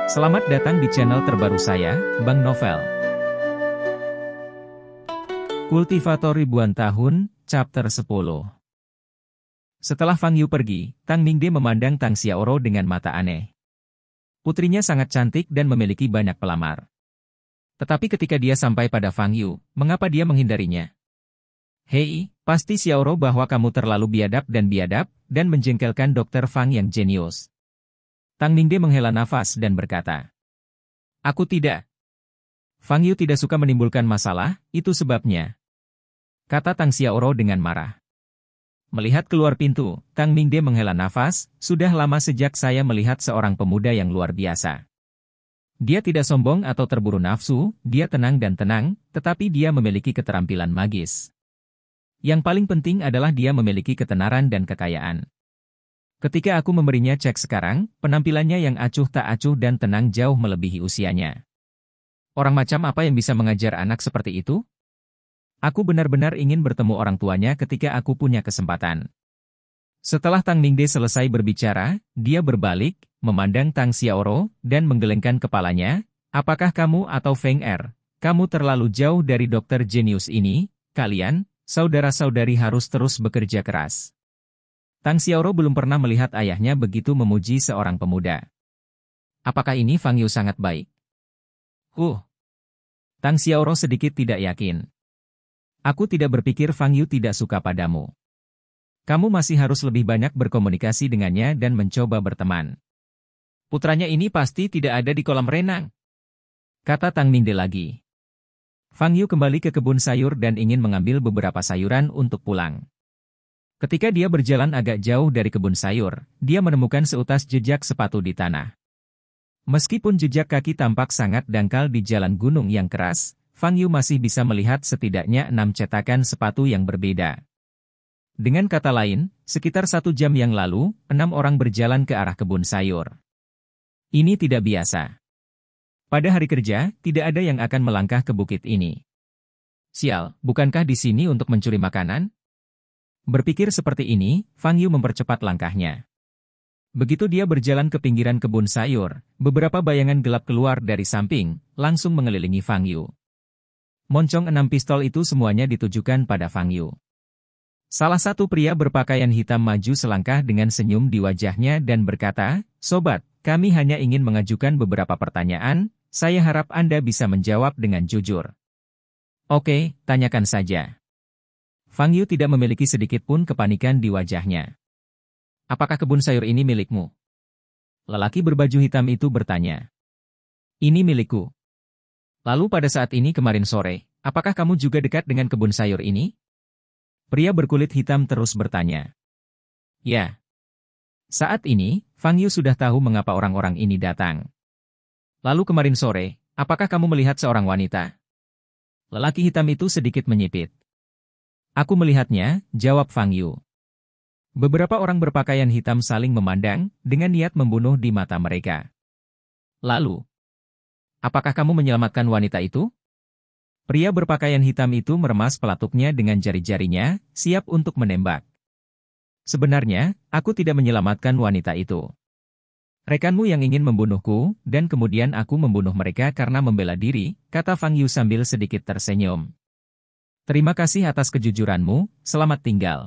Selamat datang di channel terbaru saya, Bang Novel. Kultivator Ribuan Tahun, Chapter 10. Setelah Fang Yu pergi, Tang Mingde memandang Tang Xiaoro dengan mata aneh. Putrinya sangat cantik dan memiliki banyak pelamar. Tetapi ketika dia sampai pada Fang Yu, mengapa dia menghindarinya? Hei, pasti Xiaoro bahwa kamu terlalu biadab dan menjengkelkan Dr. Fang yang jenius. Tang Mingde menghela nafas dan berkata, "Aku tidak. Fang Yu tidak suka menimbulkan masalah, itu sebabnya," kata Tang Xiaoro dengan marah. Melihat keluar pintu, Tang Mingde menghela nafas, "Sudah lama sejak saya melihat seorang pemuda yang luar biasa. Dia tidak sombong atau terburu nafsu, dia tenang dan tenang, tetapi dia memiliki keterampilan magis. Yang paling penting adalah dia memiliki ketenaran dan kekayaan. Ketika aku memberinya cek sekarang, penampilannya yang acuh tak acuh dan tenang jauh melebihi usianya. Orang macam apa yang bisa mengajar anak seperti itu? Aku benar-benar ingin bertemu orang tuanya ketika aku punya kesempatan." Setelah Tang Mingde selesai berbicara, dia berbalik, memandang Tang Xiaoro, dan menggelengkan kepalanya, "Apakah kamu atau Feng Er, kamu terlalu jauh dari dokter jenius ini, kalian, saudara-saudari harus terus bekerja keras." Tang Xiaoro belum pernah melihat ayahnya begitu memuji seorang pemuda. Apakah ini Fang Yu sangat baik? Tang Xiaoro sedikit tidak yakin. "Aku tidak berpikir Fang Yu tidak suka padamu. Kamu masih harus lebih banyak berkomunikasi dengannya dan mencoba berteman. Putranya ini pasti tidak ada di kolam renang," kata Tang Mingde lagi. Fang Yu kembali ke kebun sayur dan ingin mengambil beberapa sayuran untuk pulang. Ketika dia berjalan agak jauh dari kebun sayur, dia menemukan seutas jejak sepatu di tanah. Meskipun jejak kaki tampak sangat dangkal di jalan gunung yang keras, Fang Yu masih bisa melihat setidaknya 6 cetakan sepatu yang berbeda. Dengan kata lain, sekitar 1 jam yang lalu, 6 orang berjalan ke arah kebun sayur. Ini tidak biasa. Pada hari kerja, tidak ada yang akan melangkah ke bukit ini. Sial, bukankah di sini untuk mencuri makanan? Berpikir seperti ini, Fang Yu mempercepat langkahnya. Begitu dia berjalan ke pinggiran kebun sayur, beberapa bayangan gelap keluar dari samping, langsung mengelilingi Fang Yu. Moncong 6 pistol itu semuanya ditujukan pada Fang Yu. Salah satu pria berpakaian hitam maju selangkah dengan senyum di wajahnya dan berkata, "Sobat, kami hanya ingin mengajukan beberapa pertanyaan, saya harap Anda bisa menjawab dengan jujur." "Oke, tanyakan saja." Fang Yu tidak memiliki sedikit pun kepanikan di wajahnya. "Apakah kebun sayur ini milikmu?" Lelaki berbaju hitam itu bertanya. "Ini milikku." "Lalu pada saat ini kemarin sore, apakah kamu juga dekat dengan kebun sayur ini?" Pria berkulit hitam terus bertanya. "Ya." Saat ini, Fang Yu sudah tahu mengapa orang-orang ini datang. "Lalu kemarin sore, apakah kamu melihat seorang wanita?" Lelaki hitam itu sedikit menyipit. "Aku melihatnya," jawab Fang Yu. Beberapa orang berpakaian hitam saling memandang, dengan niat membunuh di mata mereka. "Lalu, apakah kamu menyelamatkan wanita itu?" Pria berpakaian hitam itu meremas pelatuknya dengan jari-jarinya, siap untuk menembak. "Sebenarnya, aku tidak menyelamatkan wanita itu. Rekanmu yang ingin membunuhku, dan kemudian aku membunuh mereka karena membela diri," kata Fang Yu sambil sedikit tersenyum. "Terima kasih atas kejujuranmu, selamat tinggal."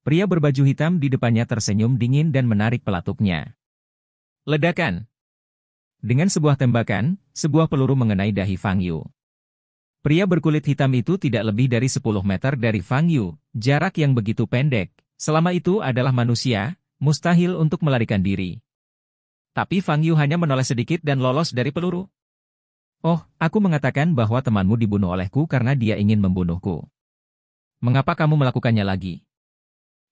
Pria berbaju hitam di depannya tersenyum dingin dan menarik pelatuknya. Ledakan. Dengan sebuah tembakan, sebuah peluru mengenai dahi Fang Yu. Pria berkulit hitam itu tidak lebih dari 10 meter dari Fang Yu, jarak yang begitu pendek. Selama itu adalah manusia, mustahil untuk melarikan diri. Tapi Fang Yu hanya menoleh sedikit dan lolos dari peluru. "Oh, aku mengatakan bahwa temanmu dibunuh olehku karena dia ingin membunuhku. Mengapa kamu melakukannya lagi?"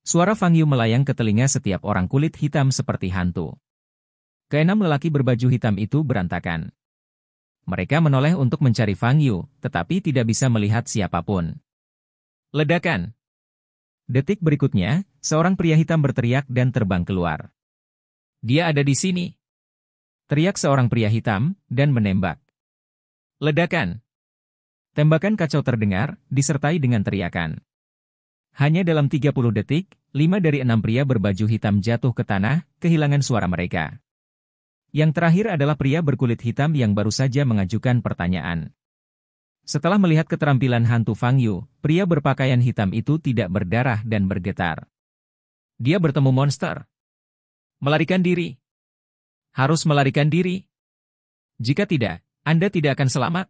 Suara Fang Yu melayang ke telinga setiap orang kulit hitam seperti hantu. Keenam lelaki berbaju hitam itu berantakan. Mereka menoleh untuk mencari Fang Yu, tetapi tidak bisa melihat siapapun. Ledakan. Detik berikutnya, seorang pria hitam berteriak dan terbang keluar. "Dia ada di sini!" Teriak seorang pria hitam, dan menembak. Ledakan. Tembakan kacau terdengar, disertai dengan teriakan. Hanya dalam 30 detik, 5 dari 6 pria berbaju hitam jatuh ke tanah, kehilangan suara mereka. Yang terakhir adalah pria berkulit hitam yang baru saja mengajukan pertanyaan. Setelah melihat keterampilan hantu Fang Yu, pria berpakaian hitam itu tidak berdarah dan bergetar. Dia bertemu monster. Melarikan diri. Harus melarikan diri. Jika tidak, Anda tidak akan selamat.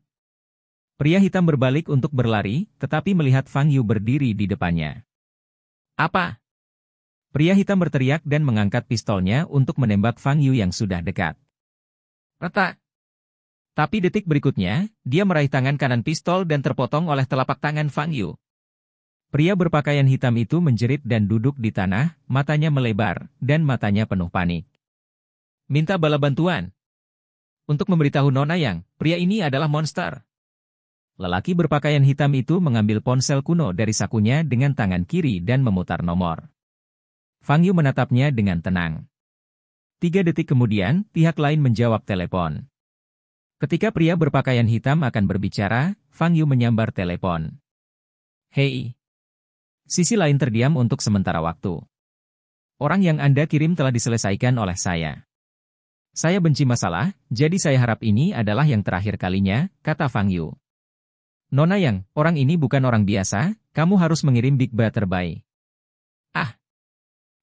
Pria hitam berbalik untuk berlari, tetapi melihat Fang Yu berdiri di depannya. Apa? Pria hitam berteriak dan mengangkat pistolnya untuk menembak Fang Yu yang sudah dekat. Retak. Tapi detik berikutnya, dia meraih tangan kanan pistol dan terpotong oleh telapak tangan Fang Yu. Pria berpakaian hitam itu menjerit dan duduk di tanah, matanya melebar, dan matanya penuh panik. Minta bala bantuan. Untuk memberitahu Nona Yang, pria ini adalah monster. Lelaki berpakaian hitam itu mengambil ponsel kuno dari sakunya dengan tangan kiri dan memutar nomor. Fang Yu menatapnya dengan tenang. 3 detik kemudian, pihak lain menjawab telepon. Ketika pria berpakaian hitam akan berbicara, Fang Yu menyambar telepon. Hei. Sisi lain terdiam untuk sementara waktu. Orang yang Anda kirim telah diselesaikan oleh saya. Saya benci masalah, jadi saya harap ini adalah yang terakhir kalinya, kata Fang Yu. Nona Yang, orang ini bukan orang biasa, kamu harus mengirim Big Ba terbaik. Ah!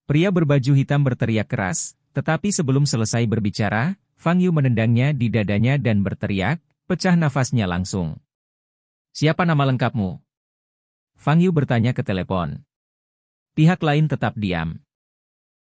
Pria berbaju hitam berteriak keras, tetapi sebelum selesai berbicara, Fang Yu menendangnya di dadanya dan berteriak, pecah nafasnya langsung. Siapa nama lengkapmu? Fang Yu bertanya ke telepon. Pihak lain tetap diam.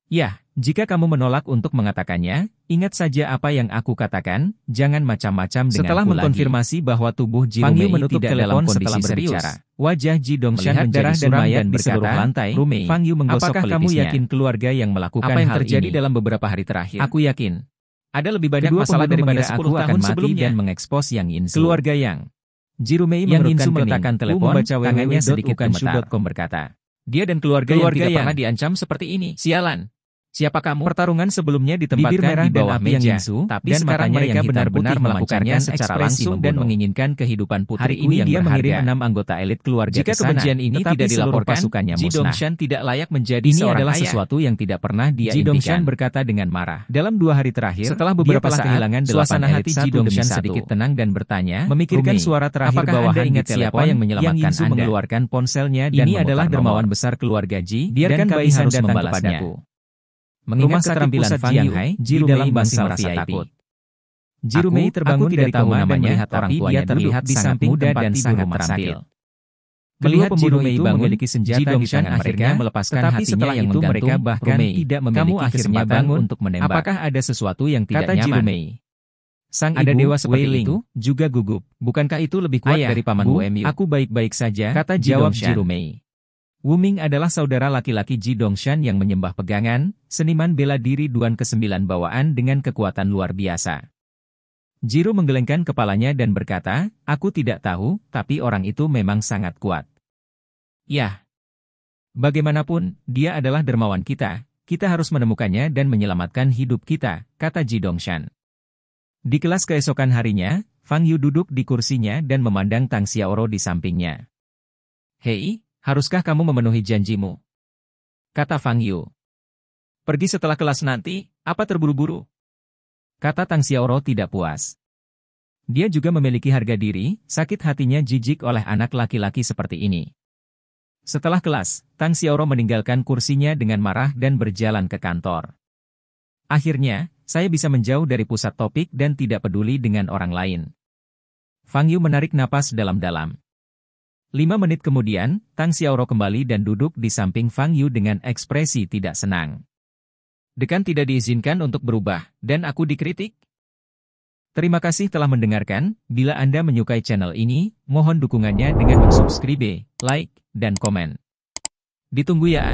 Ya, jika kamu menolak untuk mengatakannya, ingat saja apa yang aku katakan, jangan macam-macam denganku. Setelah mengkonfirmasi bahwa tubuh Ji Rumei menutup telepon setelah berbicara. Wajah Ji Dongshan menjadi suram dan berkata, lantai, Rumei, Fang Yu menggosok apakah kamu yakin keluarga yang melakukan apa yang terjadi dalam beberapa hari terakhir? Aku yakin. Ada lebih banyak masalah daripada 10 tahun sebelumnya dan mengekspos Yang Insu. Keluarga Yang. Ji Rumei mengerutkan meletakkan telepon, tangannya sedikit gemetar. Berkata, dia dan keluarga yang tidak pernah diancam seperti ini. Sialan. Siapa kamu? Pertarungan sebelumnya ditempatkan di bawah meja, tapi dan sekarang mereka benar-benar melakukannya secara langsung dan menginginkan kehidupan putriku yang dia mengirim 6 anggota elit keluarga ke sana. Kebencian ini tidak dilaporkan, pasukannya musnah. Ji Dongshan tidak layak menjadi ini seorang adalah ayah. Sesuatu yang tidak pernah dia impikan. Ji Dongshan berkata dengan marah. Dalam 2 hari terakhir, setelah beberapa saat kehilangan suasana hati Ji Dongshan sedikit tenang dan bertanya, memikirkan suara terakhir bawahan ingat siapa yang menyelamatkan Anda? Mengeluarkan ponselnya dan ini adalah dermawan besar keluarga Ji, biarkan bayi harus datang kepadaku. Mengingat keterampilan Fang Yu, Ji Rumei masih merasa takut. Ji Rumei terbangun dari koma dan melihat orang tuanya terlihat di samping muda dan sangat terampil. Melihat Ji Rumei memiliki senjata di tangan mereka, melepaskan hatinya yang menggantung, mereka bahkan tidak memiliki kesempatan untuk menembak. Apakah ada sesuatu yang tidak nyaman? Ji Rumei. Sang ibu, ada dewa seperti itu, juga gugup. Bukankah itu lebih kuat dari paman Wu? Aku baik-baik saja, kata jawab Ji Rumei. Wu Ming adalah saudara laki-laki Ji Dongshan yang menyembah pegangan, seniman bela diri Duan ke-9 bawaan dengan kekuatan luar biasa. Jiro menggelengkan kepalanya dan berkata, aku tidak tahu, tapi orang itu memang sangat kuat. Yah. Bagaimanapun, dia adalah dermawan kita harus menemukannya dan menyelamatkan hidup kita, kata Ji Dongshan. Di kelas keesokan harinya, Fang Yu duduk di kursinya dan memandang Tang Xiaoro di sampingnya. Hei, haruskah kamu memenuhi janjimu? Kata Fang Yu. Pergi setelah kelas nanti, apa terburu-buru? Kata Tang Xiaoro tidak puas. Dia juga memiliki harga diri, sakit hatinya jijik oleh anak laki-laki seperti ini. Setelah kelas, Tang Xiaoro meninggalkan kursinya dengan marah dan berjalan ke kantor. Akhirnya, saya bisa menjauh dari pusat topik dan tidak peduli dengan orang lain. Fang Yu menarik napas dalam-dalam. 5 menit kemudian, Tang Xiaoro kembali dan duduk di samping Fang Yu dengan ekspresi tidak senang. Dekan tidak diizinkan untuk berubah, dan aku dikritik? Terima kasih telah mendengarkan. Bila Anda menyukai channel ini, mohon dukungannya dengan subscribe, like, dan komen. Ditunggu ya.